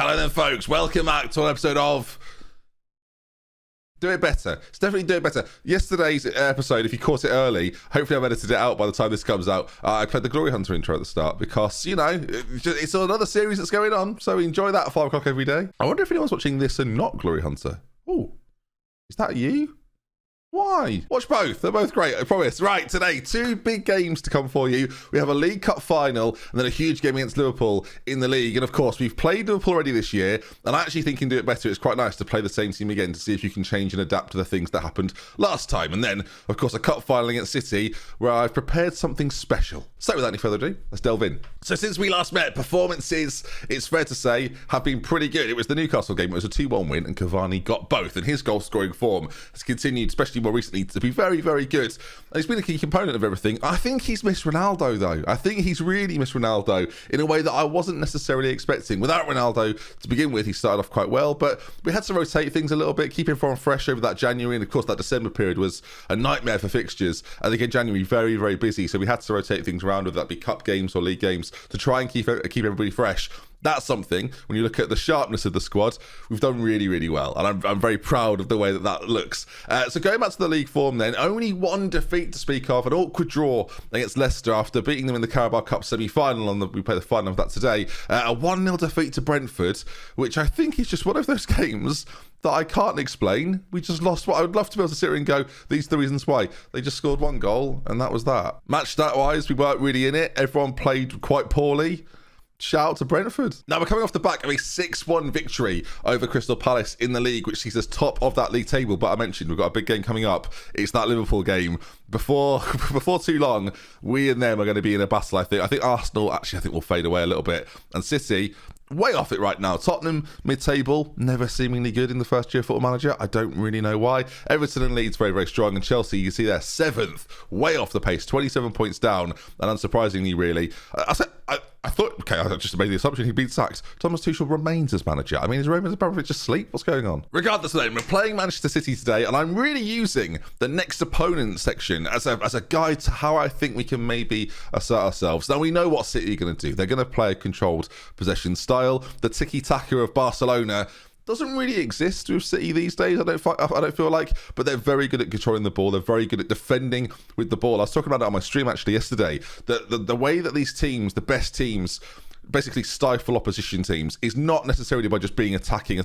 Hello then, folks. Welcome back to an episode of Do It Better. It's definitely Do It Better. Yesterday's episode, if you caught it early, hopefully I've edited it out by the time this comes out. I played the Glory Hunter intro at the start because, you know, it's another series that's going on, so enjoy that at 5 o'clock every day. I wonder if anyone's watching this and not Glory Hunter. Oh, is that you? Why? Watch both. They're both great, I promise. Right, today, 2 big games to come for you. We have a League Cup final and then a huge game against Liverpool in the league. And of course, we've played Liverpool already this year. And I actually think in Do It Better, it's quite nice to play the same team again to see if you can change and adapt to the things that happened last time. And then, of course, a cup final against City where I've prepared something special. So without any further ado, let's delve in. So since we last met, performances, it's fair to say, have been pretty good. It was the Newcastle game. It was a 2-1 win and Cavani got both. And his goal-scoring form has continued, especially more recently, to be very, very good. And he's been a key component of everything. I think he's missed Ronaldo, though. I think he's really missed Ronaldo in a way that I wasn't necessarily expecting. Without Ronaldo, to begin with, he started off quite well, but we had to rotate things a little bit, keep him from fresh over that January. And of course, that December period was a nightmare for fixtures. And again, January, very, very busy. So we had to rotate things around, whether that be cup games or league games, to try and keep everybody fresh. That's something, when you look at the sharpness of the squad, we've done really, really well. And I'm very proud of the way that looks. So going back to the league form then, only 1 defeat to speak of, an awkward draw against Leicester after beating them in the Carabao Cup semi-final. We play the final of that today. A 1-0 defeat to Brentford, which I think is just one of those games that I can't explain. We just lost. What I would love to be able to sit here and go, these are the reasons why. They just scored 1 goal, and that was that. Match stat-wise, we weren't really in it. Everyone played quite poorly. Shout out to Brentford. Now, we're coming off the back of a 6-1 victory over Crystal Palace in the league, which sees us top of that league table. But I mentioned we've got a big game coming up. It's that Liverpool game. Before too long, we and them are going to be in a battle, I think. I think Arsenal, actually, I think will fade away a little bit. And City, way off it right now. Tottenham, mid-table, never seemingly good in the first year of Football Manager. I don't really know why. Everton and Leeds, very, very strong. And Chelsea, you see there, 7th, way off the pace, 27 points down. And unsurprisingly, really, I thought, okay, I just made the assumption he'd been sacked. Thomas Tuchel remains as manager. I mean, is Roman Abramovich asleep? What's going on? Regardless of that, we're playing Manchester City today, and I'm really using the next opponent section as a guide to how I think we can maybe assert ourselves. Now, we know what City are going to do. They're going to play a controlled possession style. The tiki-taka of Barcelona doesn't really exist with City these days, I don't feel like, but they're very good at controlling the ball. They're very good at defending with the ball. I was talking about that on my stream actually yesterday. The way that these teams, the best teams, basically stifle opposition teams is not necessarily by just being attacking,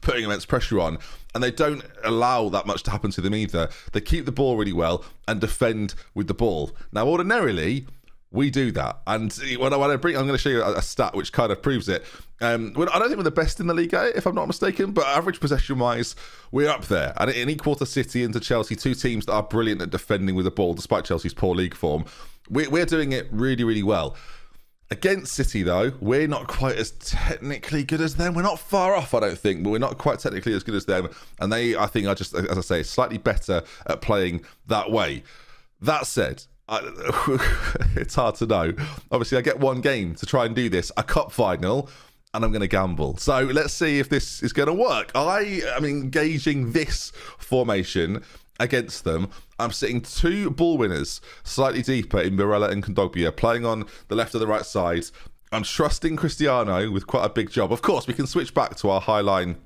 putting immense pressure on. And they don't allow that much to happen to them either. They keep the ball really well and defend with the ball. Now, ordinarily, we do that. And when I'm going to show you a stat which kind of proves it. I don't think we're the best in the league at it, if I'm not mistaken, but average possession-wise, we're up there. And in equal to City and to Chelsea, 2 teams that are brilliant at defending with the ball, despite Chelsea's poor league form. We're doing it really, really well. Against City, though, we're not quite as technically good as them. We're not far off, I don't think, but we're not quite technically as good as them. And they, I think, are just, as I say, slightly better at playing that way. That said, it's hard to know. Obviously, I get 1 game to try and do this, a cup final, and I'm going to gamble. So let's see if this is going to work. I am engaging this formation against them. I'm sitting 2 ball winners slightly deeper in Barella and Kondogbia, playing on the left and the right side. I'm trusting Cristiano with quite a big job. Of course, we can switch back to our high line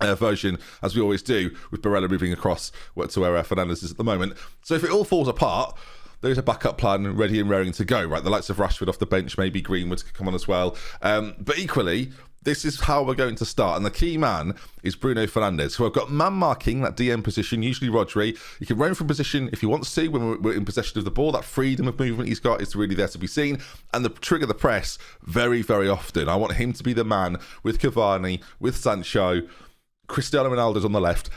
version, as we always do, with Barella moving across to where Fernandes is at the moment. So if it all falls apart, there's a backup plan ready and raring to go, right? The likes of Rashford off the bench, maybe Greenwood could come on as well. But equally, this is how we're going to start. And the key man is Bruno Fernandes, who I've got man marking that DM position, usually Rodri. He can roam from position if he wants to when we're in possession of the ball. That freedom of movement he's got is really there to be seen. And the trigger the press very, very often. I want him to be the man with Cavani, with Sancho. Cristiano Ronaldo's on the left.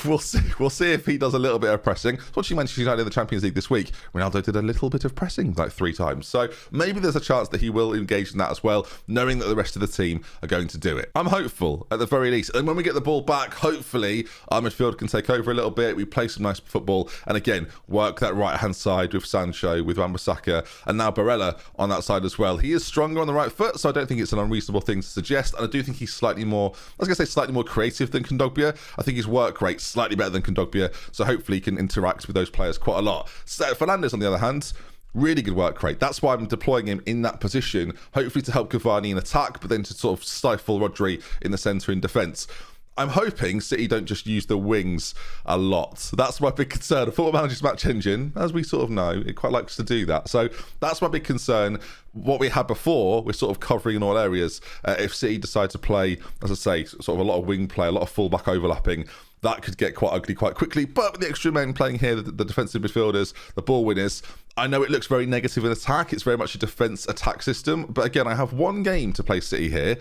We'll see if he does a little bit of pressing. Watching Manchester United in the Champions League this week, Ronaldo did a little bit of pressing, like 3 times. So maybe there's a chance that he will engage in that as well, knowing that the rest of the team are going to do it. I'm hopeful, at the very least. And when we get the ball back, hopefully our midfield can take over a little bit. We play some nice football. And again, work that right-hand side with Sancho, with Wan-Bissaka, and now Barella on that side as well. He is stronger on the right foot, so I don't think it's an unreasonable thing to suggest. And I do think he's slightly more creative than Kondogbia. I think his work rate's slightly better than Kondogbia, so hopefully he can interact with those players quite a lot. So Fernandes, on the other hand, Really good work rate. That's why I'm deploying him in that position, hopefully to help Cavani in attack, but then to sort of stifle Rodri in the centre in defence. I'm hoping City don't just use the wings a lot. That's my big concern. A Football Manager's match engine, as we sort of know, it quite likes to do that. So that's my big concern. What we had before, we're sort of covering in all areas. If City decide to play, as I say, sort of a lot of wing play, a lot of fullback overlapping, that could get quite ugly quite quickly. But with the extra men playing here, the defensive midfielders, the ball winners, I know it looks very negative in attack. It's very much a defence attack system. But again, I have one game to play City here.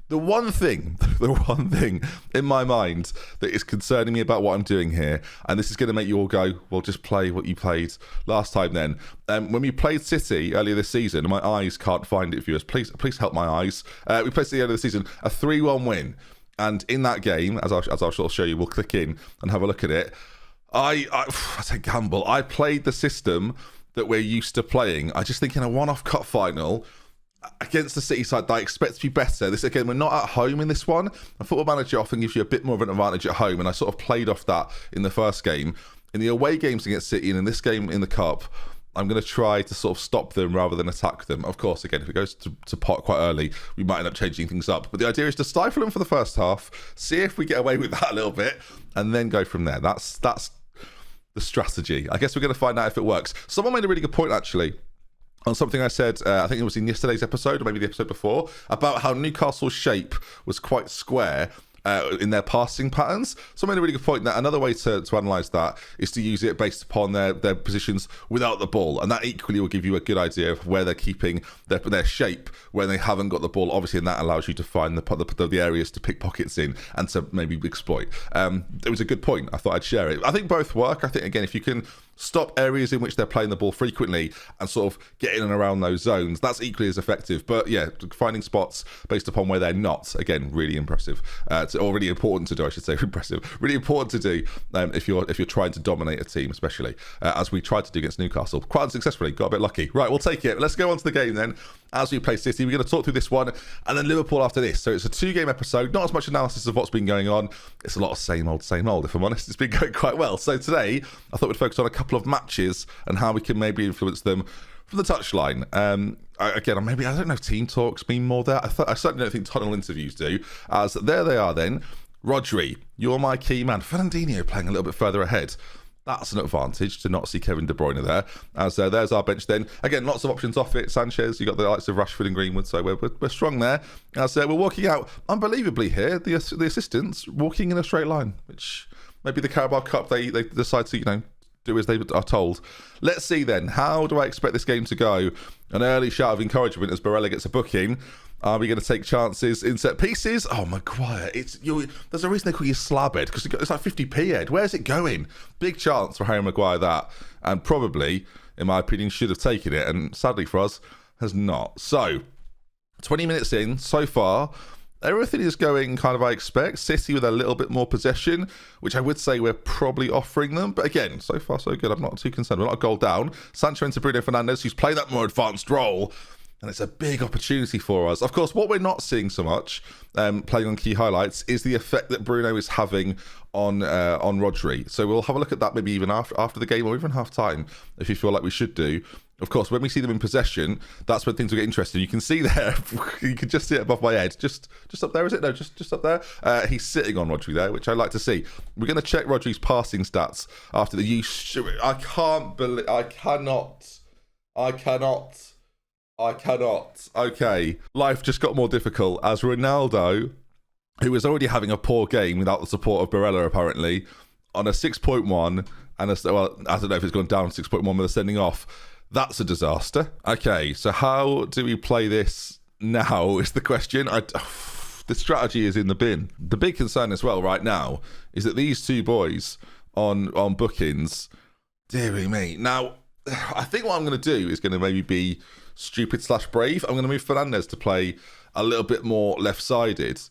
The one thing in my mind that is concerning me about what I'm doing here, and this is going to make you all go, well, just play what you played last time then. When we played City earlier this season, my eyes can't find it, viewers. Please help my eyes. We played City earlier this season, a 3-1 win. And in that game, as I'll sort of show you, we'll click in and have a look at it. I say gamble. I played the system that we're used to playing. I just think in a one-off cup final against the City side that I expect to be better. This again, we're not at home in this one. A Football Manager often gives you a bit more of an advantage at home, and I sort of played off that in the first game. In the away games against City and in this game in the cup, I'm going to try to sort of stop them rather than attack them. Of course, again, if it goes to pot quite early, we might end up changing things up. But the idea is to stifle them for the first half, see if we get away with that a little bit, and then go from there. That's the strategy. I guess we're going to find out if it works. Someone made a really good point, actually, on something I said, I think it was in yesterday's episode, or maybe the episode before, about how Newcastle's shape was quite square in their passing patterns. So I made a really good point that another way to analyse that is to use it based upon their positions without the ball, and that equally will give you a good idea of where they're keeping their shape when they haven't got the ball, obviously, and that allows you to find the areas to pick pockets in and to maybe exploit. It was a good point. I thought I'd share it. I think both work. I think, again, if you can stop areas in which they're playing the ball frequently and sort of get in and around those zones, that's equally as effective. But yeah, finding spots based upon where they're not, again, really impressive, or really important to do, I should say. Impressive, really important to do if you're trying to dominate a team, especially as we tried to do against Newcastle quite unsuccessfully. Got a bit lucky. Right, we'll take it. Let's go on to the game then. As we play City, we're going to talk through this one and then Liverpool after this. So it's a 2-game episode, not as much analysis of what's been going on. It's a lot of same old, if I'm honest. It's been going quite well. So today, I thought we'd focus on a couple of matches and how we can maybe influence them from the touchline. Again, maybe, I don't know if team talks mean more there. I certainly don't think tunnel interviews do. As there they are then. Rodri, you're my key man. Fernandinho playing a little bit further ahead. That's an advantage to not see Kevin De Bruyne there. As there's our bench then. Again, lots of options off it. Sanchez, you got the likes of Rashford and Greenwood, so we're strong there. As we're walking out unbelievably here. The assistants walking in a straight line, which maybe the Carabao Cup they decide to do as they are told. Let's see then. How do I expect this game to go? An early shout of encouragement as Barella gets a booking. Are we going to take chances in set pieces? Oh, Maguire. There's a reason they call you Slabhead, because it's like 50p head. Where's it going? Big chance for Harry Maguire that. And probably, in my opinion, should have taken it. And sadly for us, has not. So, 20 minutes in so far. Everything is going kind of I expect. City with a little bit more possession, which I would say we're probably offering them. But again, so far so good. I'm not too concerned. We're not a goal down. Sancho into Bruno Fernandes, who's played that more advanced role. And it's a big opportunity for us. Of course, what we're not seeing so much, playing on key highlights, is the effect that Bruno is having on Rodri. So we'll have a look at that maybe even after the game or even half time, if you feel like we should do. Of course, when we see them in possession, that's when things will get interesting. You can see there, you can just see it above my head. Just up there, is it? No, just up there. He's sitting on Rodri there, which I like to see. We're going to check Rodri's passing stats after the use. I cannot. Okay. Life just got more difficult as Ronaldo, who was already having a poor game without the support of Barella, apparently, on a 6.1, and I don't know if it's gone down 6.1 with a sending off. That's a disaster. Okay, so how do we play this now is the question. The strategy is in the bin. The big concern as well right now is that these two boys on bookings, dearie me. Now, I think what I'm going to do is going to maybe be stupid/brave. I'm going to move Fernandes to play a little bit more left-sided,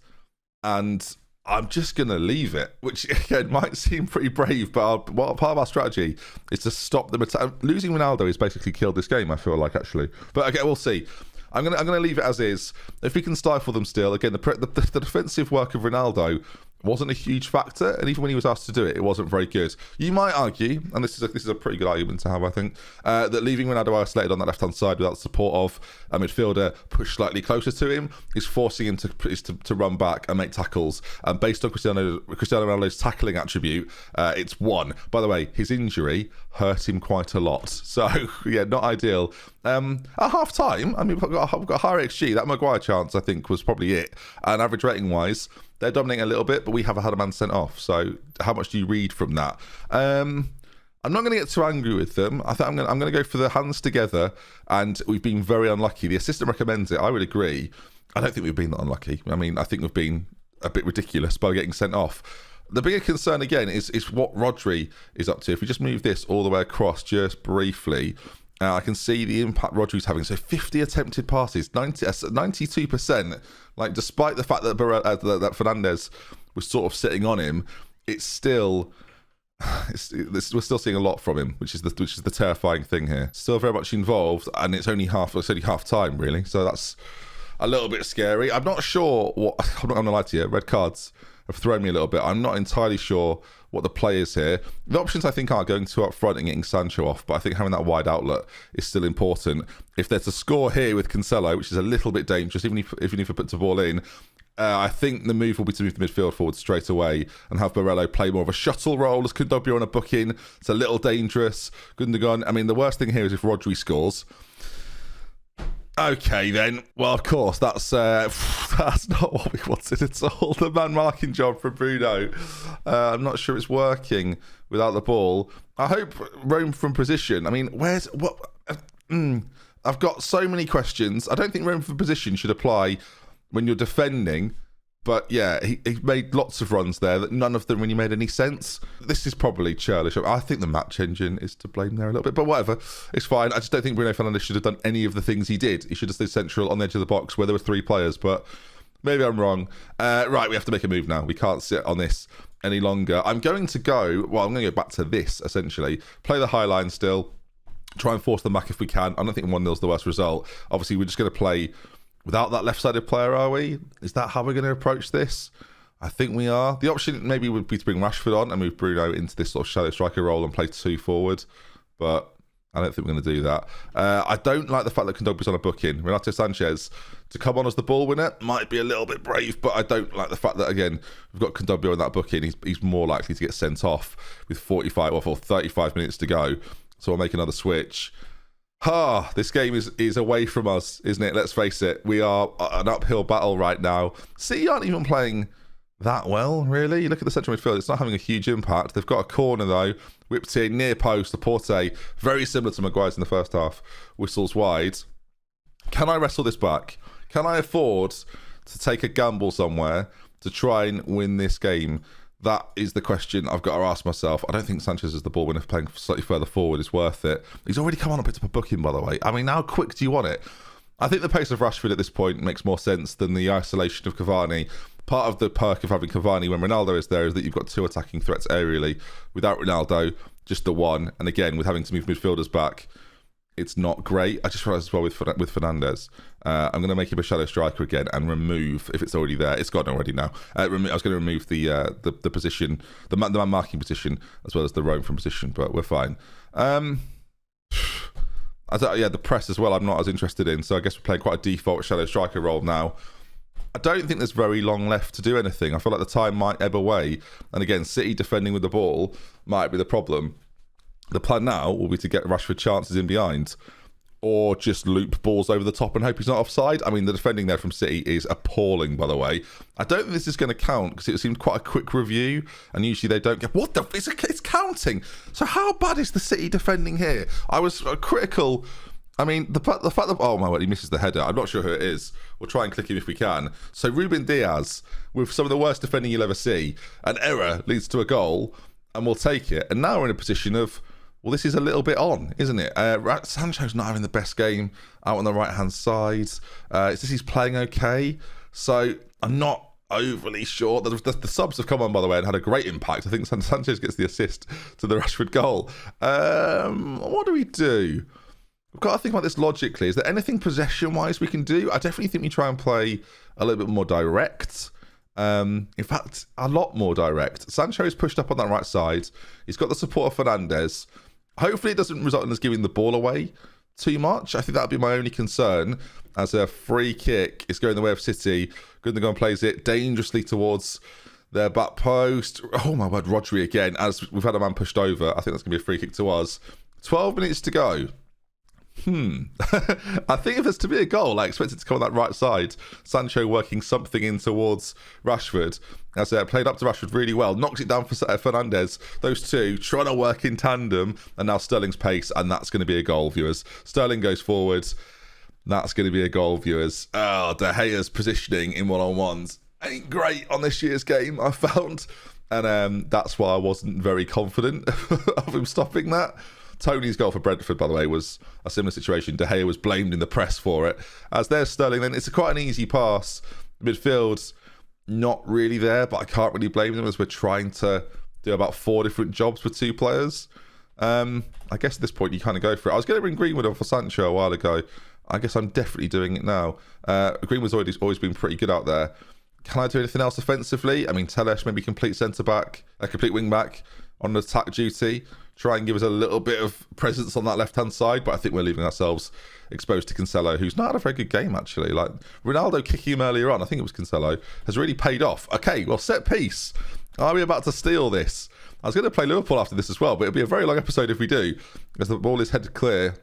and I'm just going to leave it, which again might seem pretty brave, but part of our strategy is to stop them. Losing Ronaldo has basically killed this game, I feel like, actually. But okay, we'll see. I'm going to leave it as is. If we can stifle them still, again, the defensive work of Ronaldo wasn't a huge factor, and even when he was asked to do it, it wasn't very good. You might argue, and this is a pretty good argument to have, I think, that leaving Ronaldo isolated on that left-hand side without the support of a midfielder pushed slightly closer to him is forcing him to run back and make tackles. And based on Cristiano Ronaldo's tackling attribute, it's 1. By the way, his injury hurt him quite a lot. So, yeah, not ideal. At half-time, I mean, we've got higher XG. That Maguire chance, I think, was probably it. And average rating-wise, they're dominating a little bit, but we have had a man sent off. So how much do you read from that? I'm not going to get too angry with them. I think I'm going to go for the hands together, and we've been very unlucky. The assistant recommends it. I would agree. I don't think we've been that unlucky. I mean, I think we've been a bit ridiculous by getting sent off. The bigger concern, again, is what Rodri is up to. If we just move this all the way across just briefly, I can see the impact Rodri's having. So 50 attempted passes, 92%. Like, despite the fact that that Fernandes was sort of sitting on him, it's still we're still seeing a lot from him, which is the terrifying thing here. Still very much involved, and it's only half time really. So that's a little bit scary. I'm not sure what. I'm not going to lie to you. Red cards have thrown me a little bit. I'm not entirely sure what the play is here. The options, I think, are going to up front and getting Sancho off, but I think having that wide outlet is still important. If there's a score here with Cancelo, which is a little bit dangerous, even if you put the ball in, I think the move will be to move the midfield forward straight away and have Barella play more of a shuttle role as Kondogbia on a booking. It's a little dangerous. Gundogan, I mean, the worst thing here is if Rodri scores. Okay, then. Well, of course, that's not what we wanted at all. The man marking job for Bruno. I'm not sure it's working without the ball. I hope roam from position. I mean, I've got so many questions. I don't think roam from position should apply when you're defending. But yeah, he made lots of runs there that none of them really made any sense. This is probably churlish. I think the match engine is to blame there a little bit, but whatever. It's fine. I just don't think Bruno Fernandes should have done any of the things he did. He should have stayed central on the edge of the box where there were 3 players, but maybe I'm wrong. Right, we have to make a move now. We can't sit on this any longer. I'm going to go back to this, essentially. Play the high line still. Try and force them back if we can. I don't think 1-0 is the worst result. Obviously, we're just going to play without that left-sided player, are we? Is that how we're going to approach this? I think we are. The option maybe would be to bring Rashford on and move Bruno into this sort of shadow striker role and play 2 forward, but I don't think we're going to do that. I don't like the fact that Kondogbia's on a booking. Renato Sanchez to come on as the ball winner might be a little bit brave, but I don't like the fact that, again, we've got Kondogbia on that booking. He's more likely to get sent off with 35 minutes to go, so I'll make another switch. This game is away from us, isn't it? Let's face it. We are an uphill battle right now. City aren't even playing that well, really. You look at the central midfield, it's not having a huge impact. They've got a corner, though, whipped in, near post, Laporte, very similar to Maguire's in the first half, whistles wide. Can I wrestle this back? Can I afford to take a gamble somewhere to try and win this game? That is the question I've got to ask myself. I don't think Sanchez is the ball winner. Playing slightly further forward is worth it. He's already come on and picked up a booking, by the way. I mean, how quick do you want it? I think the pace of Rashford at this point makes more sense than the isolation of Cavani. Part of the perk of having Cavani when Ronaldo is there is that you've got 2 attacking threats aerially. Without Ronaldo, just the 1. And again, with having to move midfielders back, it's not great. I just realised as well with Fernandes, I'm going to make him a shadow striker again and remove, if it's already there, it's gone already now. I was going to remove the position, the man marking position, as well as the roam from position, but we're fine. The press as well, I'm not as interested in, so I guess we're playing quite a default shadow striker role now. I don't think there's very long left to do anything. I feel like the time might ebb away, and again, City defending with the ball might be the problem. The plan now will be to get Rashford chances in behind or just loop balls over the top and hope he's not offside. I mean, the defending there from City is appalling, by the way. I don't think this is going to count because it seemed quite a quick review and usually they don't get... What the... It's counting! So how bad is the City defending here? I was critical... I mean, the fact that... Oh my word, he misses the header. I'm not sure who it is. We'll try and click him if we can. So Ruben Diaz, with some of the worst defending you'll ever see, an error leads to a goal and we'll take it. And now we're in a position of... Well, this is a little bit on, isn't it? Sancho's not having the best game out on the right-hand side. It's just he's playing okay. So I'm not overly sure. The subs have come on, by the way, and had a great impact. I think Sanchez gets the assist to the Rashford goal. What do we do? We've got to think about this logically. Is there anything possession-wise we can do? I definitely think we try and play a little bit more direct. In fact, a lot more direct. Sancho's pushed up on that right side. He's got the support of Fernandes. Hopefully it doesn't result in us giving the ball away too much. I think that would be my only concern, as a free kick is going the way of City. Gundogan plays it dangerously towards their back post. Oh my word, Rodri again, as we've had a man pushed over. I think that's going to be a free kick to us. 12 minutes to go. I think if there's to be a goal, I expect it to come on that right side. Sancho working something in towards Rashford. As played up to Rashford really well. Knocks it down for Fernandes. Those two trying to work in tandem. And now Sterling's pace. And that's going to be a goal, viewers. Sterling goes forwards. That's going to be a goal, viewers. Oh, De Gea's positioning in one-on-ones ain't great on this year's game, I found. And that's why I wasn't very confident of him stopping that. Tony's goal for Brentford, by the way, was a similar situation. De Gea was blamed in the press for it. As there's Sterling, then it's quite an easy pass. Midfield's not really there, but I can't really blame them, as we're trying to do about 4 different jobs with 2 players. I guess at this point you kind of go for it. I was going to bring Greenwood on for Sancho a while ago. I guess I'm definitely doing it now. Greenwood's always been pretty good out there. Can I do anything else offensively? I mean, Telles maybe complete centre-back, a complete wing-back on attack duty. Try and give us a little bit of presence on that left-hand side, but I think we're leaving ourselves exposed to Cancelo, who's not had a very good game, actually. Like, Ronaldo kicking him earlier on, I think it was Cancelo, has really paid off. Okay, well, set piece. Are we about to steal this? I was going to play Liverpool after this as well, but it'll be a very long episode if we do, as the ball is headed clear.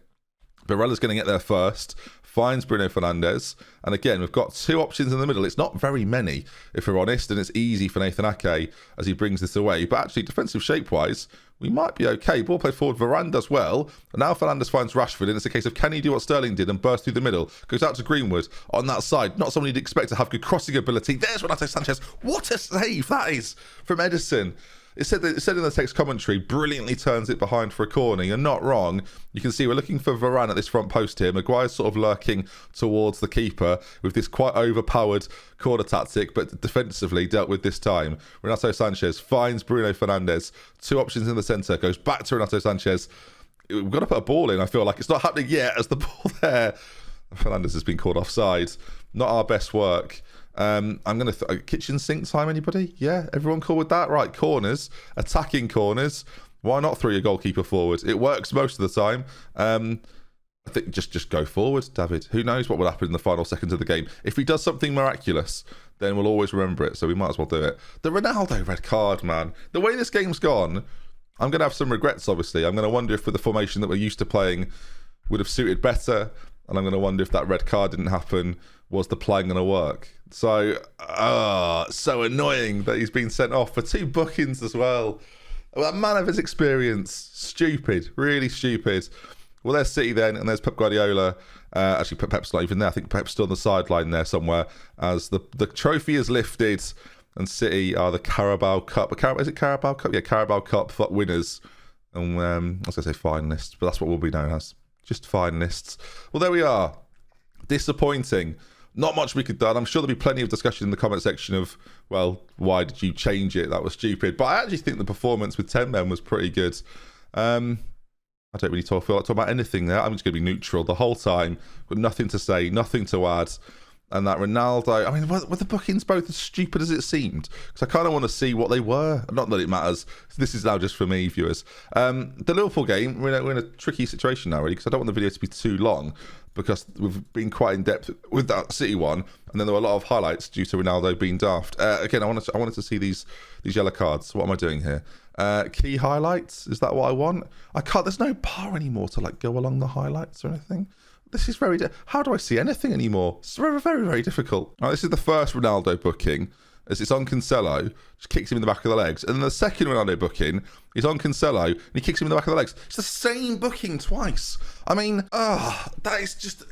Barella's going to get there first, finds Bruno Fernandes, and again, we've got 2 options in the middle. It's not very many, if we're honest, and it's easy for Nathan Ake as he brings this away, but actually, defensive shape-wise, we might be okay. Ball played forward, Varane does well, and now Fernandes finds Rashford, and it's a case of can he do what Sterling did and burst through the middle, goes out to Greenwood on that side, not someone you'd expect to have good crossing ability. There's Renato Sanchez. What a save that is from Edison. It said in the text commentary, brilliantly turns it behind for a corner. You're not wrong. You can see we're looking for Varane at this front post here. Maguire's sort of lurking towards the keeper with this quite overpowered corner tactic, but defensively dealt with this time. Renato Sanchez finds Bruno Fernandes. 2 options in the centre. Goes back to Renato Sanchez. We've got to put a ball in, I feel like. It's not happening yet as the ball there. Fernandes has been called offside. Not our best work. I'm going to... kitchen sink time, anybody? Yeah? Everyone cool with that? Right, corners. Attacking corners. Why not throw your goalkeeper forward? It works most of the time. I think just go forward, David. Who knows what will happen in the final seconds of the game. If he does something miraculous, then we'll always remember it, so we might as well do it. The Ronaldo red card, man. The way this game's gone, I'm going to have some regrets, obviously. I'm going to wonder if with the formation that we're used to playing would have suited better, and I'm going to wonder if that red card didn't happen, was the plan going to work? So, so annoying that he's been sent off for 2 bookings as well. A man of his experience. Stupid. Really stupid. Well, there's City then, and there's Pep Guardiola. Actually, Pep's not even there. I think Pep's still on the sideline there somewhere as the trophy is lifted, and City are the Carabao Cup. Is it Carabao Cup? Yeah, Carabao Cup winners. And I was going to say finalists, but that's what we'll be known as. Just finalists. Well, there we are. Disappointing. Not much we could have done. I'm sure there'll be plenty of discussion in the comment section of, well, why did you change it? That was stupid. But I actually think the performance with 10 men was pretty good. I don't really feel like talking about anything there. I'm just going to be neutral the whole time. Got nothing to say, nothing to add. And that Ronaldo, I mean, were the bookings both as stupid as it seemed? Because I kind of want to see what they were. Not that it matters. This is now just for me, viewers. The Liverpool game, we're in a tricky situation now, really, because I don't want the video to be too long, because we've been quite in depth with that City one, and then there were a lot of highlights due to Ronaldo being daft. Again, I wanted to see these yellow cards. What am I doing here? Key highlights, is that what I want? I can't. There's no bar anymore to like go along the highlights or anything. This is very... How do I see anything anymore? It's very, very, very difficult. Right, this is the first Ronaldo booking, as it's on Cancelo, just kicks him in the back of the legs. And then the second Ronaldo booking is on Cancelo, and he kicks him in the back of the legs. It's the same booking twice. I mean, that is just...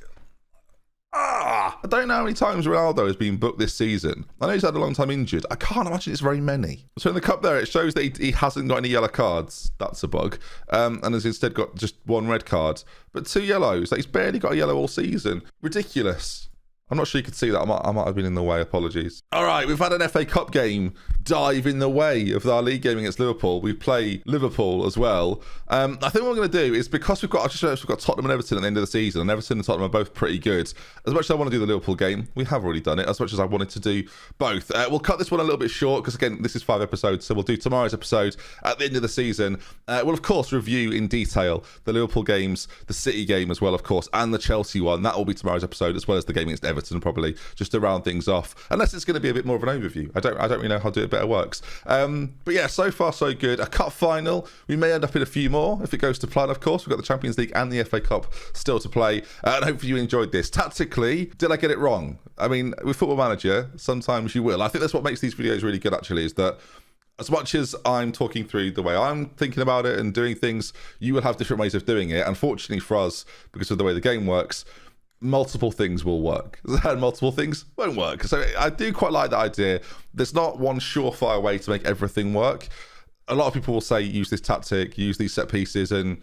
I don't know how many times Ronaldo has been booked this season. I know he's had a long time injured. I can't imagine it's very many. So in the cup there, it shows that he hasn't got any yellow cards. That's a bug. And has instead got just 1 red card. But 2 yellows. Like, he's barely got a yellow all season. Ridiculous. I'm not sure you could see that. I might have been in the way. Apologies. All right, we've had an FA Cup game dive in the way of our league game against Liverpool. We play Liverpool as well. I think what we're going to do is, because we've got Tottenham and Everton at the end of the season, and Everton and Tottenham are both pretty good. As much as I want to do the Liverpool game, we have already done it. As much as I wanted to do both, we'll cut this one a little bit short because, again, this is 5 episodes, so we'll do tomorrow's episode at the end of the season. We'll of course review in detail the Liverpool games, the City game as well, of course, and the Chelsea one. That will be tomorrow's episode, as well as the game against Everton, probably, just to round things off. Unless it's going to be a bit more of an overview. I don't really know how to do it better works. But yeah, so far so good. A cup final. We may end up in a few more if it goes to plan, of course. We've got the Champions League and the FA Cup still to play. And hopefully you enjoyed this. Tactically, did I get it wrong? I mean, with Football Manager, sometimes you will. I think that's what makes these videos really good, actually, is that as much as I'm talking through the way I'm thinking about it and doing things, you will have different ways of doing it. Unfortunately for us, because of the way the game works, multiple things will work and multiple things won't work. So I do quite like that idea. There's not one surefire way to make everything work. A lot of people will say use this tactic, use these set pieces, and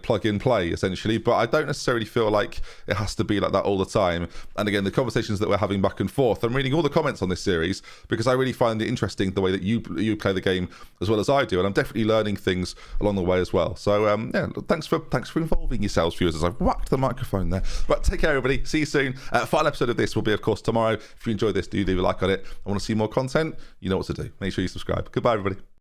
plug in play essentially, but I don't necessarily feel like it has to be like that all the time. And again, the conversations that we're having back and forth, I'm reading all the comments on this series because I really find it interesting the way that you play the game as well as I do, and I'm definitely learning things along the way as well. So yeah, thanks for involving yourselves, viewers, as I've whacked the microphone there. But take care, everybody. See you soon. Final episode of this will be, of course, tomorrow. If you enjoyed this, do leave a like on it. I want to see more content. You know what to do. Make sure you subscribe. Goodbye, everybody.